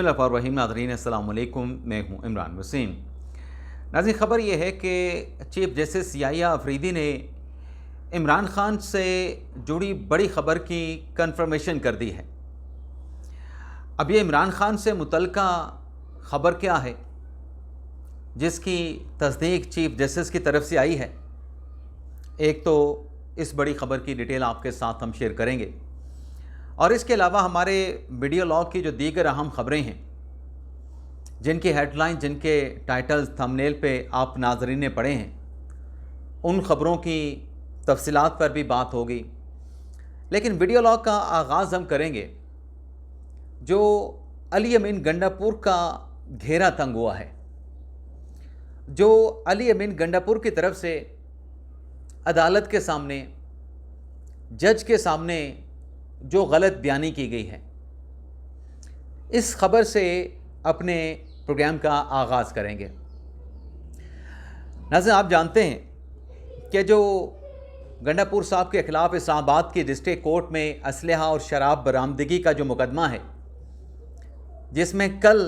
बिस्मिल्लाहिर्रहमानिर्रहीम। नाज़रीन अस्सलाम वालेकुम, मैं हूँ इमरान वसीम। नाज़रीन, ख़बर यह है कि चीफ जस्टिस याहिया अफरीदी ने इमरान ख़ान से जुड़ी बड़ी ख़बर की कन्फर्मेशन कर दी है। अब ये इमरान ख़ान से मुतल्लिक़ा ख़बर क्या है जिसकी तस्दीक चीफ जस्टिस की तरफ से आई है, एक तो इस बड़ी ख़बर की डिटेल आपके साथ हम शेयर करेंगे और इसके अलावा हमारे वीडियो लॉग की जो दीगर अहम ख़बरें हैं जिनकी हेडलाइन, जिनके टाइटल्स थंबनेल पे आप नाज़रीन ने पढ़े हैं, उन ख़बरों की तफसीलात पर भी बात होगी। लेकिन वीडियो लॉग का आगाज़ हम करेंगे जो अली अमीन गंडापुर का घेरा तंग हुआ है, जो अली अमीन गंडापुर की तरफ से अदालत के सामने, जज के सामने जो गलत बयानी की गई है, इस खबर से अपने प्रोग्राम का आगाज़ करेंगे। नाज़रीन, आप जानते हैं कि जो गंडापुर साहब के ख़िलाफ़ इस्लामाबाद की डिस्ट्रिक्ट कोर्ट में असलहा और शराब बरामदगी का जो मुकदमा है, जिसमें कल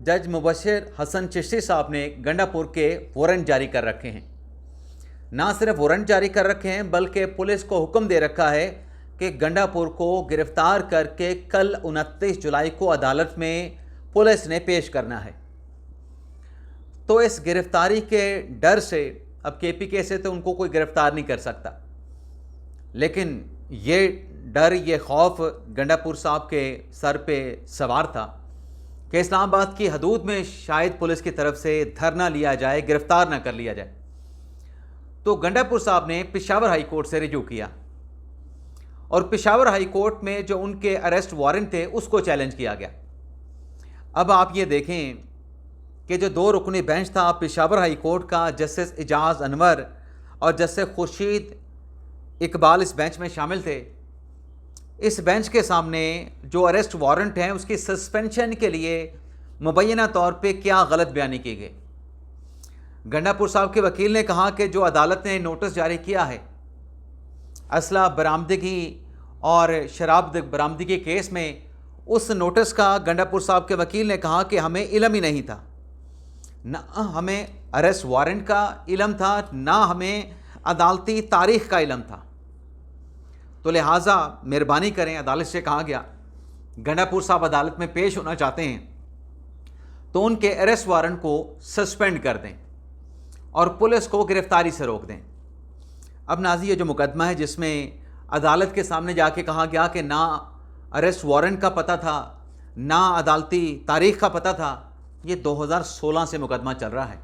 जज मुबशर हसन चिश्ती साहब ने गंडापुर के वारंट जारी कर रखे हैं। ना सिर्फ वारंट जारी कर रखे हैं बल्कि पुलिस को हुक्म दे रखा है कि गंडापुर को गिरफ़्तार करके कल 29 जुलाई को अदालत में पुलिस ने पेश करना है। तो इस गिरफ़्तारी के डर से अब KPK से तो उनको कोई गिरफ़्तार नहीं कर सकता, लेकिन ये डर, ये खौफ गंडापुर साहब के सर पे सवार था कि इस्लामाबाद की हदूद में शायद पुलिस की तरफ से धरना लिया जाए, गिरफ़्तार ना कर लिया जाए। तो गंडापुर साहब ने पेशावर हाई कोर्ट से रिजू किया और पेशावर हाई कोर्ट में जो उनके अरेस्ट वारंट थे उसको चैलेंज किया गया। अब आप ये देखें कि जो 2 रुकनी बेंच था पेशावर हाई कोर्ट का, जस्टिस एजाज अनवर और जस्टिस खुर्शीद इकबाल इस बेंच में शामिल थे। इस बेंच के सामने जो अरेस्ट वारंट हैं उसकी सस्पेंशन के लिए मुबैना तौर पे क्या गलत बयानी की गई। गंडापुर साहब के वकील ने कहा कि जो अदालत ने नोटिस जारी किया है असला बरामदगी और शराब बरामदगी केस में, उस नोटिस का गंडापुर साहब के वकील ने कहा कि हमें इल्म ही नहीं था, ना हमें अरेस्ट वारंट का इल्म था, ना हमें अदालती तारीख़ का इल्म था। तो लिहाजा मेहरबानी करें, अदालत से कहा गया गंडापुर साहब अदालत में पेश होना चाहते हैं तो उनके अरेस्ट वारंट को सस्पेंड कर दें और पुलिस को गिरफ़्तारी से रोक दें। अब नाज़रीन, ये जो मुकदमा है जिसमें अदालत के सामने जाके कहा गया कि ना अरेस्ट वारंट का पता था, ना अदालती तारीख़ का पता था, ये 2016 से मुकदमा चल रहा है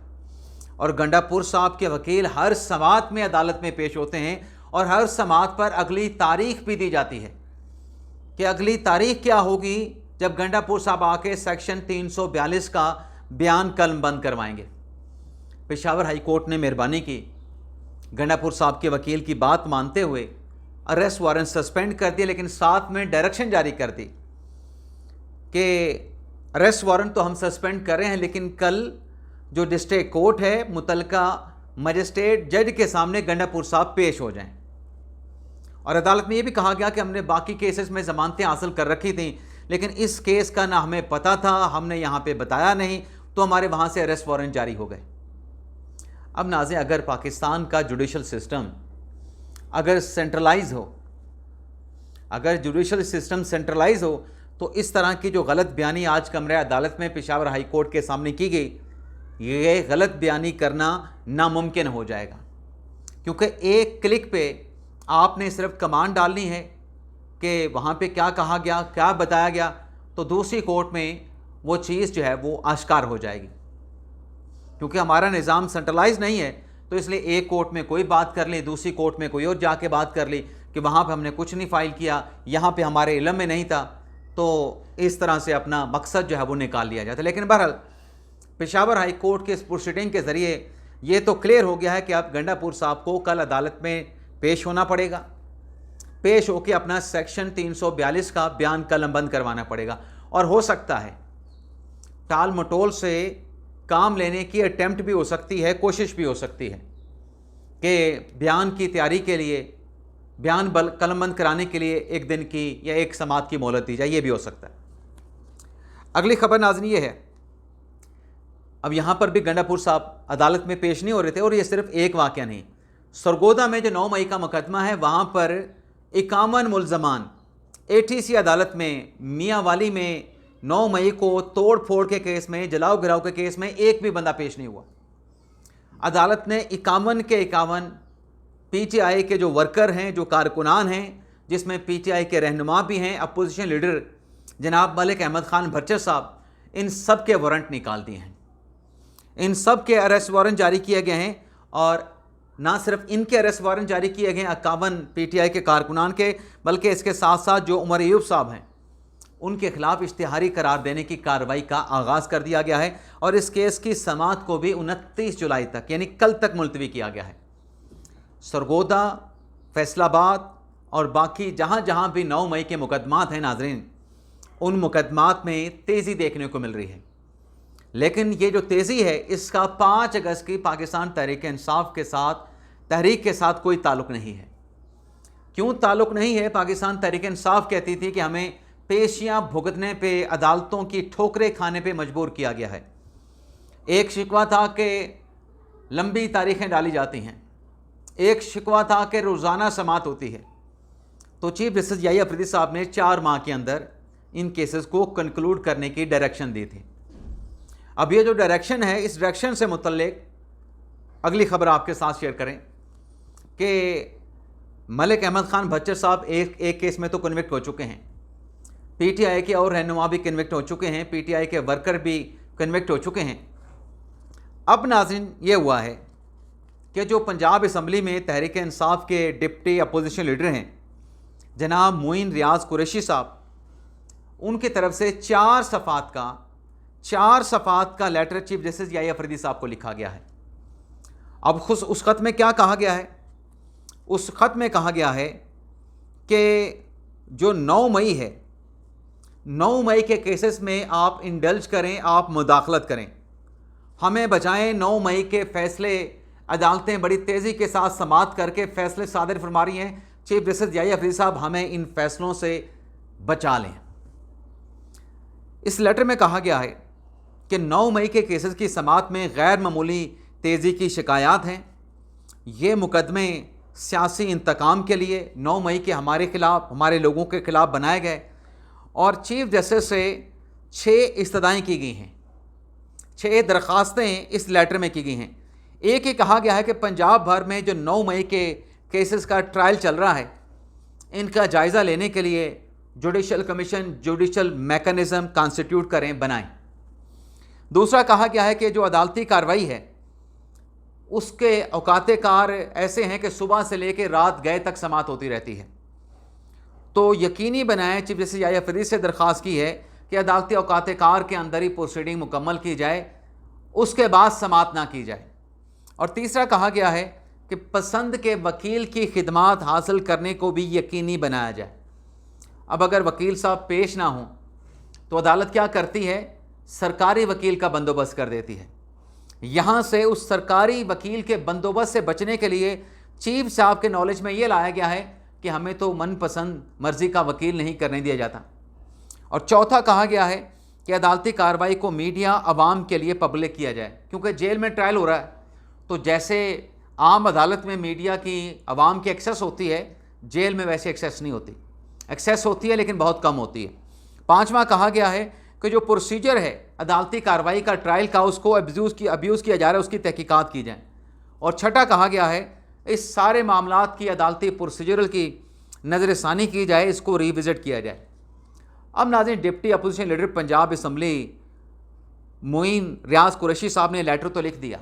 और गंडापुर साहब के वकील हर समात में अदालत में पेश होते हैं और हर समात पर अगली तारीख़ भी दी जाती है कि अगली तारीख़ क्या होगी जब गंडापुर साहब आके सेक्शन 342 का बयान कलमबंद करवाएंगे। पेशावर हाई कोर्ट ने मेहरबानी की, गंडापुर साहब के वकील की बात मानते हुए अरेस्ट वारंट सस्पेंड कर दिए, लेकिन साथ में डायरेक्शन जारी कर दी कि अरेस्ट वारंट तो हम सस्पेंड कर रहे हैं, लेकिन कल जो डिस्ट्रिक्ट कोर्ट है मुतल्लिका मजिस्ट्रेट जज के सामने गंडापुर साहब पेश हो जाएं। और अदालत में ये भी कहा गया कि हमने बाकी केसेस में ज़मानतें हासिल कर रखी थी, लेकिन इस केस का ना हमें पता था, हमने यहाँ पे बताया नहीं, तो हमारे वहाँ से अरेस्ट वारंट जारी हो गए। अब नाज़रीन, अगर पाकिस्तान का जुडिशल सिस्टम अगर सेंट्रलाइज हो, अगर जुडिशल सिस्टम सेंट्रलाइज हो, तो इस तरह की जो गलत बयानी आज कमरे अदालत में पेशावर हाई कोर्ट के सामने की गई, ये गलत बयानी करना नामुमकिन हो जाएगा। क्योंकि एक क्लिक पे आपने सिर्फ कमांड डालनी है कि वहाँ पे क्या कहा गया, क्या बताया गया, तो दूसरी कोर्ट में वो चीज़ जो है वो आश्कार हो जाएगी। क्योंकि हमारा निज़ाम सेंट्रलाइज नहीं है, तो इसलिए एक कोर्ट में कोई बात कर ली, दूसरी कोर्ट में कोई और जाके बात कर ली कि वहाँ पे हमने कुछ नहीं फ़ाइल किया, यहाँ पे हमारे इल्म में नहीं था, तो इस तरह से अपना मकसद जो है वो निकाल लिया जाता है। लेकिन बहरहाल पेशावर हाई कोर्ट के इस प्रोसीडिंग के ज़रिए ये तो क्लियर हो गया है कि अब गंडापुर साहब को कल अदालत में पेश होना पड़ेगा, पेश होकर अपना सेक्शन 342 का बयान कलमबंद करवाना पड़ेगा। और हो सकता है टाल मटोल से काम लेने की अटेम्प्ट भी हो सकती है, कोशिश भी हो सकती है कि बयान की तैयारी के लिए, बयान कलमबंद कराने के लिए एक दिन की या एक समात की मोहलत दी जाए, ये भी हो सकता है। अगली खबर नाज़रीन ये है, अब यहाँ पर भी गंडापुर साहब अदालत में पेश नहीं हो रहे थे, और ये सिर्फ एक वाक़या नहीं, सरगोदा में जो 9 मई का मुकदमा है वहाँ पर 51 मुल्ज़मान ATC अदालत में मियांवाली में 9 मई को तोड़ फोड़ के केस में, जलाओ गिराव के केस में एक भी बंदा पेश नहीं हुआ। अदालत ने 51 के 51 PTI के जो वर्कर हैं, जो कारकुनान हैं, जिसमें PTI के रहनुमा भी हैं, अपोजिशन लीडर जनाब मलिक अहमद ख़ान भच्चर साहब, इन सब के वारंट निकाल दिए हैं, इन सब के अरेस्ट वारंट जारी किए गए हैं। और ना सिर्फ इनके अरेस्ट वारंट जारी किए गए 51 PTI के कारकुनान के, बल्कि इसके साथ साथ जो उमर अयूब साहब हैं उनके खिलाफ इश्तिहारी करार देने की कार्रवाई का आगाज़ कर दिया गया है, और इस केस की समाअत को भी 29 जुलाई तक यानी कल तक मुलतवी किया गया है। सरगोदा, फैसलाबाद और बाकी जहाँ जहाँ भी 9 मई के मुकदमात हैं नाजरीन, उन मुकदमात में तेज़ी देखने को मिल रही है। लेकिन ये जो तेज़ी है इसका 5 अगस्त की पाकिस्तान तहरीक इंसाफ के साथ, तहरीक के साथ कोई ताल्लुक़ नहीं है। क्यों ताल्लुक़ नहीं है? पाकिस्तान तहरीक इंसाफ कहती थी कि हमें पेशियां भुगतने पे, अदालतों की ठोकरें खाने पे मजबूर किया गया है। एक शिकवा था कि लंबी तारीखें डाली जाती हैं, एक शिकवा था कि रोज़ाना समाअत होती है। तो चीफ जस्टिस याहिया अफरीदी साहब ने 4 माह के अंदर इन केसेस को कंक्लूड करने की डायरेक्शन दी थी। अब ये जो डायरेक्शन है, इस डायरेक्शन से मुतल्लिक अगली खबर आपके साथ शेयर करें कि मलिक अहमद ख़ान भच्चर साहब एक केस में तो कन्विक्ट हो चुके हैं, PTI के और रहनुमा भी कन्विक्ट हो चुके हैं, PTI के वर्कर भी कन्विक्ट हो चुके हैं। अब नाज़रीन ये हुआ है कि जो पंजाब असम्बली में तहरीक इंसाफ के डिप्टी अपोजिशन लीडर हैं जनाब मोइन रियाज कुरैशी साहब, उनकी तरफ से 4 सफ़ात का letter chief justice Yahya Afridi साहब को लिखा गया है। अब खुद उस ख़त में क्या कहा गया है? उस ख़त में कहा गया है कि जो 9 मई है, 9 मई के केसेस में आप इंडल्ज करें, आप मुदाखलत करें, हमें बचाएं। 9 मई के फ़ैसले अदालतें बड़ी तेज़ी के साथ समाअत करके फ़ैसले सादर फरमा रही हैं। चीफ जस्टिस याहिया अफरीदी साहब हमें इन फ़ैसलों से बचा लें। इस लेटर में कहा गया है कि 9 मई के केसेस की समाअत में गैर मामूली तेज़ी की शिकायत हैं। ये मुकदमे सियासी इंतकाम के लिए 9 मई के हमारे ख़िलाफ़, हमारे लोगों के ख़िलाफ़ बनाए गए, और चीफ जस्टिस से 6 इस्तदाएँ की गई हैं, 6 दरख्वास्तें इस लेटर में की गई हैं। एक ही कहा गया है कि पंजाब भर में जो 9 मई के केसेस का ट्रायल चल रहा है, इनका जायज़ा लेने के लिए judicial commission, judicial mechanism constitute करें, बनाएं। दूसरा कहा गया है कि जो अदालती कार्रवाई है उसके औकात कार ऐसे हैं कि सुबह से लेकर रात गए तक समाअत होती रहती है, तो यकीनी बनाएं। चीफ जस्टिस याहिया अफरीदी से दरख्वास्त की है कि अदालती औकात कार के अंदर ही प्रोसीडिंग मुकम्मल की जाए, उसके बाद समाअत ना की जाए। और तीसरा कहा गया है कि पसंद के वकील की खिदमात हासिल करने को भी यकीनी बनाया जाए। अब अगर वकील साहब पेश ना हों तो अदालत क्या करती है? सरकारी वकील का बंदोबस्त कर देती है। यहाँ से उस सरकारी वकील के बंदोबस्त से बचने के लिए चीफ साहब के नॉलेज में ये लाया गया है कि हमें तो मनपसंद मर्जी का वकील नहीं करने दिया जाता। और चौथा कहा गया है कि अदालती कार्रवाई को मीडिया आवाम के लिए पब्लिक किया जाए, क्योंकि जेल में ट्रायल हो रहा है, तो जैसे आम अदालत में मीडिया की, आवाम की एक्सेस होती है, जेल में वैसे एक्सेस नहीं होती। एक्सेस होती है लेकिन बहुत कम होती है। पाँचवा कहा गया है कि जो प्रोसीजर है अदालती कार्रवाई का, ट्रायल का, उसको अब्यूज़ किया जा रहा है, उसकी तहकीकात की जाए। और छठा कहा गया है इस सारे मामलात की अदालती प्रोसीजरल की नज़रसानी की जाए, इसको रिविज़िट किया जाए। अब नाज़रीन, deputy opposition leader Punjab assembly Moin Riaz Qureshi sahab ने लेटर तो लिख दिया,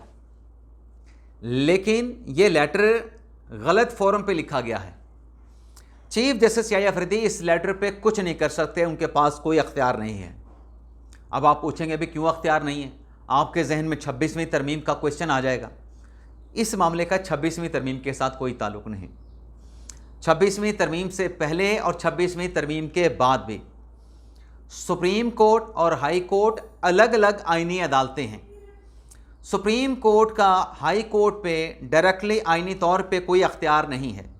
लेकिन ये लेटर गलत फोरम पे लिखा गया है। चीफ जस्टिस याहिया अफरीदी इस लेटर पे कुछ नहीं कर सकते, उनके पास कोई अख्तियार नहीं है। अब आप पूछेंगे भी क्यों अख्तियार नहीं है? आपके जहन में 26वीं तरमीम का क्वेश्चन आ जाएगा। इस मामले का 26वीं तरमीम के साथ कोई ताल्लुक़ नहीं। 26वीं तरमीम से पहले और 26वीं तरमीम के बाद भी सुप्रीम कोर्ट और हाई कोर्ट अलग अलग आईनी अदालतें हैं। सुप्रीम कोर्ट का हाई कोर्ट पे डायरेक्टली आईनी तौर पे कोई अख्तियार नहीं है।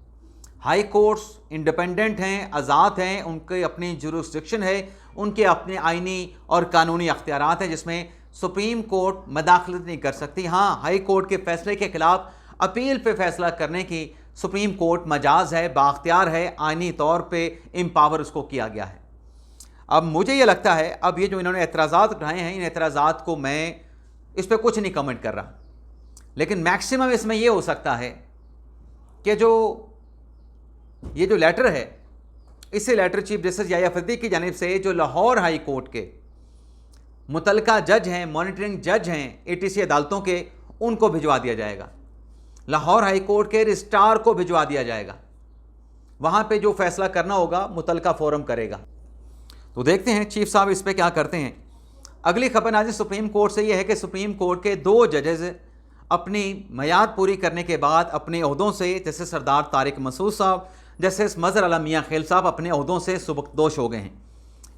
हाई कोर्ट्स इंडिपेंडेंट हैं, आज़ाद हैं, उनकी अपनी जुरिस्डिक्शन है, उनके अपने आइनी और कानूनी अख्तियारात हैं जिसमें सुप्रीम कोर्ट मदाखलत नहीं कर सकती। हाँ, हाई कोर्ट के फैसले के खिलाफ अपील पे फैसला करने की सुप्रीम कोर्ट मजाज है, बाख्तियार है, आइनी तौर पे एम्पावर उसको किया गया है। अब मुझे ये लगता है, अब ये जो इन्होंने एतराज़ात उठाए हैं, इन एतराज़ात को मैं इस पर कुछ नहीं कमेंट कर रहा, लेकिन मैक्सिमम इसमें ये हो सकता है कि ये जो लेटर है, इसे letter chief justice Yahya Afridi की जानिब से जो लाहौर हाई कोर्ट के मुतलका जज हैं, मॉनिटरिंग जज हैं ATC अदालतों के, उनको भिजवा दिया जाएगा। लाहौर हाई कोर्ट के रजिस्ट्रार को भिजवा दिया जाएगा। वहाँ पे जो फैसला करना होगा मुतलका फोरम करेगा। तो देखते हैं चीफ साहब इस पे क्या करते हैं। अगली खबर नाज़रीन सुप्रीम कोर्ट से यह है कि सुप्रीम कोर्ट के 2 जजेज़ अपनी मियाद पूरी करने के बाद अपने ओहदों से, जैसे सरदार तारिक मसूद साहब, जस्टिस मज़हर आलम मियां खेल साहब, अपने ओहदों से सुबकदोश हो गए हैं।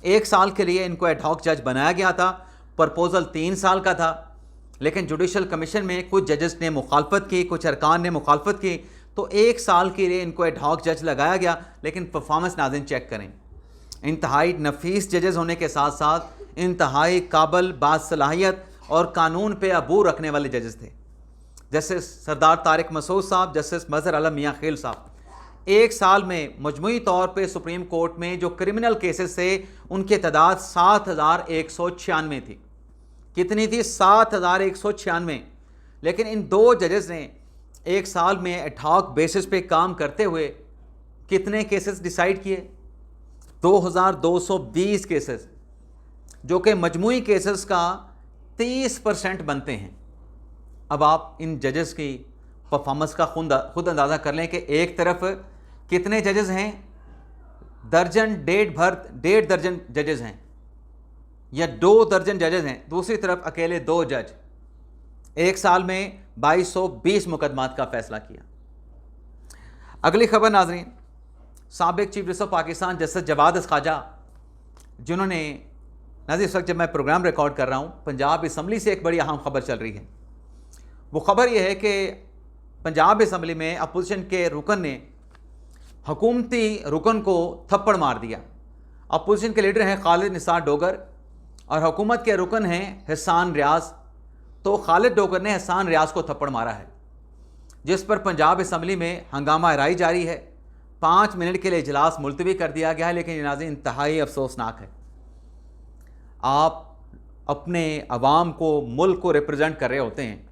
1 साल के लिए इनको एडहॉक जज बनाया गया था। प्रपोजल 3 साल का था, लेकिन जुडिशल कमीशन में कुछ जजेस ने मुखालफत की, कुछ अरकान ने मुखालफत की, तो 1 साल के लिए इनको एडहॉक जज लगाया गया। लेकिन परफॉर्मेंस नाज़रीन चेक करें, इंतहाई नफीस जजेस होने के साथ साथ इंतहाई काबिल, बासलाहियत और कानून पे अबूर रखने वाले जजेस थे। जैसे सरदार तारिक मसूद साहब, जस्टिस मज़हर आलम मियां खेल साहब, 1 साल में मजमूई तौर पे सुप्रीम कोर्ट में जो क्रिमिनल केसेस थे उनकी तादाद 7196 थी। कितनी थी? 7196। लेकिन इन 2 जजेस ने 1 साल में एडहॉक बेसिस पे काम करते हुए कितने केसेस डिसाइड किए? 2220 केसेस, जो कि मजमूई केसेस का 30% बनते हैं। अब आप इन जजेस की परफॉर्मेंस का खुद अंदाज़ा कर लें कि एक तरफ कितने जजेस हैं, दर्जन 1.5 दर्जन जजेस हैं या 2 दर्जन जजेस हैं, दूसरी तरफ अकेले 2 जज 1 साल में 2220 मुकदमात का फैसला किया। अगली खबर नाजरीन, साबिक chief justice of Pakistan justice Jawad Khawaja, जिन्होंने नाज़रीन इस वक्त जब मैं प्रोग्राम रिकॉर्ड कर रहा हूँ, पंजाब असम्बली से एक बड़ी अहम खबर चल रही है। वो खबर यह है कि पंजाब असम्बली में अपोजिशन के रुकन ने हुकूमती रुकन को थप्पड़ मार दिया। अपोजिशन के लीडर हैं खालिद निसार डोगर और हुकूमत के रुकन हैं हसान रियाज। तो खालिद डोगर ने हसान रियाज को थप्पड़ मारा है, जिस पर पंजाब असम्बली में हंगामा आराई जारी है। 5 मिनट के लिए इजलास मुलतवी कर दिया गया है। लेकिन नाज़रीन इंतहाई अफसोसनाक है, आप अपने अवाम को, मुल्क को रिप्रेजेंट कर रहे होते हैं,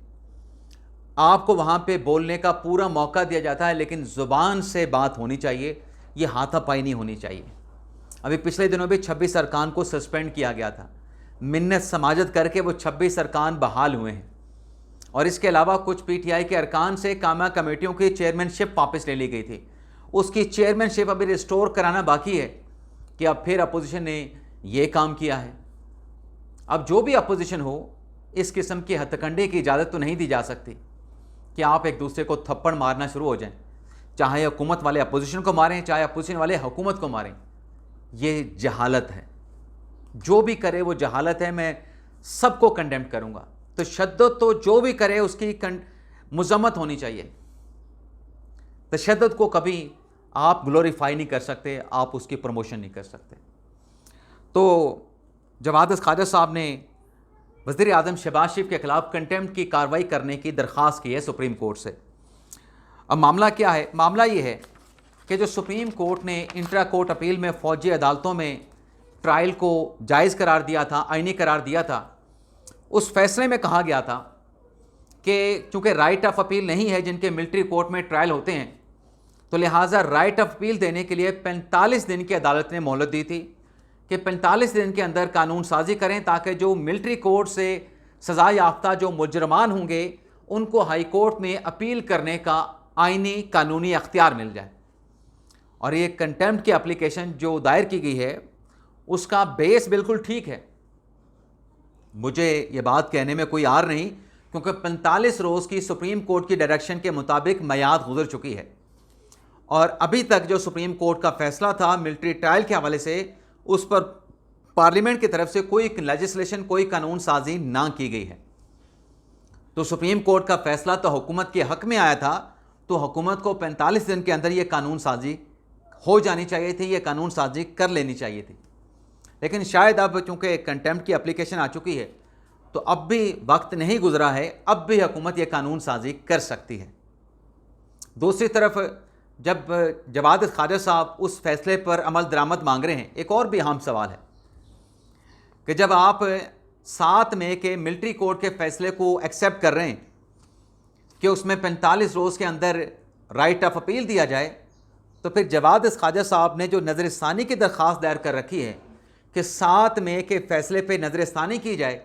आपको वहाँ पे बोलने का पूरा मौका दिया जाता है, लेकिन ज़ुबान से बात होनी चाहिए, ये हाथापाई नहीं होनी चाहिए। अभी पिछले दिनों भी 26 अरकान को सस्पेंड किया गया था, मिन्नत समाजत करके वो 26 अरकान बहाल हुए हैं। और इसके अलावा कुछ PTI के अरकान से कामा कमेटियों की चेयरमैनशिप वापस ले ली गई थी, उसकी चेयरमैनशिप अभी रिस्टोर कराना बाकी है कि अब फिर अपोजिशन ने ये काम किया है। अब जो भी अपोजिशन हो, इस किस्म की हथकंडे की इजाज़त तो नहीं दी जा सकती कि आप एक दूसरे को थप्पड़ मारना शुरू हो जाएं, चाहे हुकूमत वाले अपोजिशन को मारें, चाहे अपोजिशन वाले हुकूमत को मारें। ये जहालत है, जो भी करे वो जहालत है। मैं सबको कंडेम करूँगा। तशद्दुद तो जो भी करे उसकी मुज़म्मत होनी चाहिए। तशद्दुद को कभी आप ग्लोरीफाई नहीं कर सकते, आप उसकी प्रमोशन नहीं कर सकते। तो जवाद ख्वाजा साहब ने वज़ीर आज़म शहबाज शरीफ के ख़िलाफ़ कंटेम्प्ट की कार्रवाई करने की दरख्वास्त की है सुप्रीम कोर्ट से। अब मामला क्या है? मामला ये है कि जो सुप्रीम कोर्ट ने इंट्रा कोर्ट अपील में फ़ौजी अदालतों में ट्रायल को जायज़ करार दिया था, आइनी करार दिया था, उस फैसले में कहा गया था कि चूँकि राइट ऑफ अपील नहीं है जिनके मिलिट्री कोर्ट में ट्रायल होते हैं, तो लिहाजा राइट ऑफ अपील देने के लिए 45 दिन की अदालत ने मोहलत दी थी कि 45 दिन के अंदर कानून साजी करें, ताकि जो मिलिट्री कोर्ट से सज़ा याफ्ता जो मुजरमान होंगे उनको हाई कोर्ट में अपील करने का आइनी कानूनी अख्तियार मिल जाए। और ये कंटेम्प्ट की एप्लीकेशन जो दायर की गई है उसका बेस बिल्कुल ठीक है। मुझे ये बात कहने में कोई आर नहीं, क्योंकि 45 रोज़ की सुप्रीम कोर्ट की डायरेक्शन के मुताबिक मियाद गुजर चुकी है और अभी तक जो सुप्रीम कोर्ट का फैसला था मिलिट्री ट्रायल के हवाले से, उस पर पार्लियामेंट की तरफ से कोई लेजिस्लेशन, कोई कानून साजी ना की गई है। तो सुप्रीम कोर्ट का फैसला तो हुकूमत के हक़ में आया था, तो हुकूमत को 45 दिन के अंदर ये कानून साजी हो जानी चाहिए थी, ये कानून साजी कर लेनी चाहिए थी। लेकिन शायद अब चूँकि कंटेम्प्ट की एप्लीकेशन आ चुकी है तो अब भी वक्त नहीं गुजरा है, अब भी हुकूमत ये कानून साजी कर सकती है। दूसरी तरफ जब जवाद ख्वाजा साहब उस फैसले पर अमल दरामद मांग रहे हैं, एक और भी अहम सवाल है कि जब आप 7 मई के मिलिट्री कोर्ट के फैसले को एक्सेप्ट कर रहे हैं कि उसमें 45 रोज़ के अंदर राइट ऑफ अपील दिया जाए, तो फिर जवाद ख्वाजा साहब ने जो नज़रसानी की दरख्वास्त दायर कर रखी है कि 7 मई के फैसले पर नज़रसानी की जाए,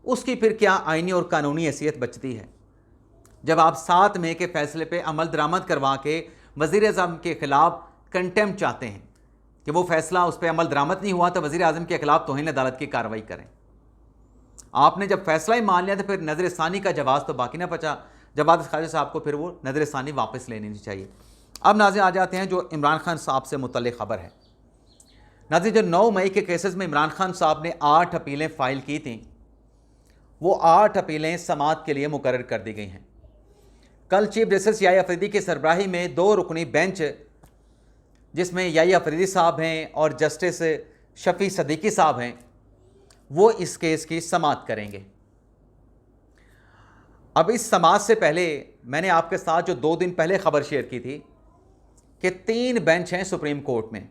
उसकी फिर क्या आइनी और कानूनी हैसियत बचती है? जब आप 7 मई के फैसले पे अमल दरामद करवा के वज़ीर आज़म के ख़िलाफ़ कंटेम्प्ट चाहते हैं कि वो फ़ैसला उस पर अमल दरामद नहीं हुआ तो वज़ीर आज़म के ख़िलाफ़ तौहीन अदालत की कार्रवाई करें। आपने जब फ़ैसला ही मान लिया तो फिर नज़रसानी का जवाब तो बाकी ना बचा। जवाद ख्वाजा साहब को फिर वो नज़रसानी वापस लेनी चाहिए। अब नाज़रीन आ जाते हैं जो इमरान खान साहब से मुतल्लिक़ ख़बर है। नाज़रीन, जो 9 मई के केसेस में इमरान खान साहब ने 8 अपीलें फ़ाइल की थीं, वो 8 अपीलें समाअत के लिए मुकर्रर कर दी गई हैं। कल चीफ जस्टिस याह्या अफरीदी की सरबराही में 2 रुकनी बेंच, जिसमें याह्या अफरीदी साहब हैं और जस्टिस शफ़ी सदीकी साहब हैं, वो इस केस की समाअत करेंगे। अब इस समाअत से पहले मैंने आपके साथ जो 2 दिन पहले ख़बर शेयर की थी कि 3 बेंच हैं सुप्रीम कोर्ट में,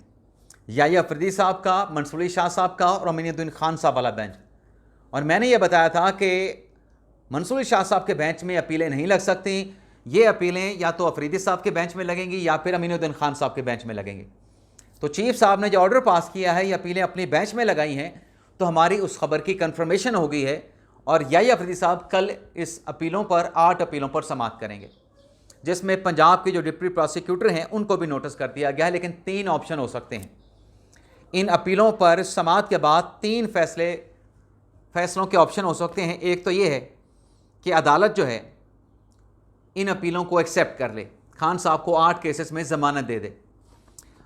याह्या अफरीदी साहब का, मंसूर अली शाह साहब का और अमीनुद्दीन खान साहब वाला बेंच। और मैंने ये बताया था कि मंसूर अली शाह साहब के बेंच में अपीलें नहीं लग सकती, ये अपीलें या तो अफरीदी साहब के बेंच में लगेंगी या फिर अमीनुद्दीन खान साहब के बेंच में लगेंगी। तो चीफ साहब ने जो ऑर्डर पास किया है, ये अपीलें अपनी बेंच में लगाई हैं, तो हमारी उस खबर की कन्फर्मेशन हो गई है और याह्या अफरीदी साहब कल इस अपीलों पर 8 अपीलों पर समाअत करेंगे, जिसमें पंजाब के जो डिप्टी प्रोसिक्यूटर हैं उनको भी नोटिस कर दिया गया है। लेकिन 3 ऑप्शन हो सकते हैं इन अपीलों पर समाअत के बाद। 3 फैसलों के ऑप्शन हो सकते हैं। एक तो ये है कि अदालत जो है इन अपीलों को एक्सेप्ट कर ले, खान साहब को 8 केसेस में ज़मानत दे दे।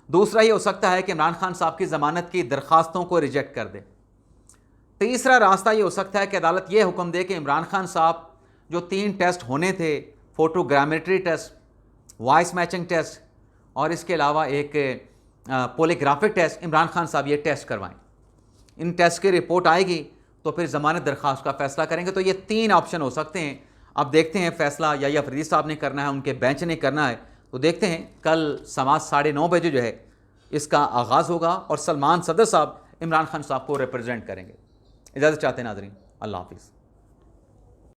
दूसरा ये हो सकता है कि इमरान खान साहब की ज़मानत की दरख्वास्तों को रिजेक्ट कर दे। तीसरा रास्ता ये हो सकता है कि अदालत ये हुक्म दे कि इमरान खान साहब जो 3 टेस्ट होने थे, photogrammetry test, voice matching test और इसके अलावा एक पॉलीग्राफिक टेस्ट, इमरान खान साहब ये टेस्ट करवाएं। इन टेस्ट की रिपोर्ट आएगी तो फिर ज़मानत दरख्वास्त का फ़ैसला करेंगे। तो ये 3 ऑप्शन हो सकते हैं। अब देखते हैं फ़ैसला याह्या अफरीदी साहब ने करना है, उनके बेंच ने करना है, तो देखते हैं। कल समाअत 9:30 बजे जो है इसका आगाज़ होगा और सलमान सदर साहब इमरान खान साहब को रिप्रेजेंट करेंगे। इजाज़त चाहते हैं नाज़रीन, अल्लाह हाफ़िज़।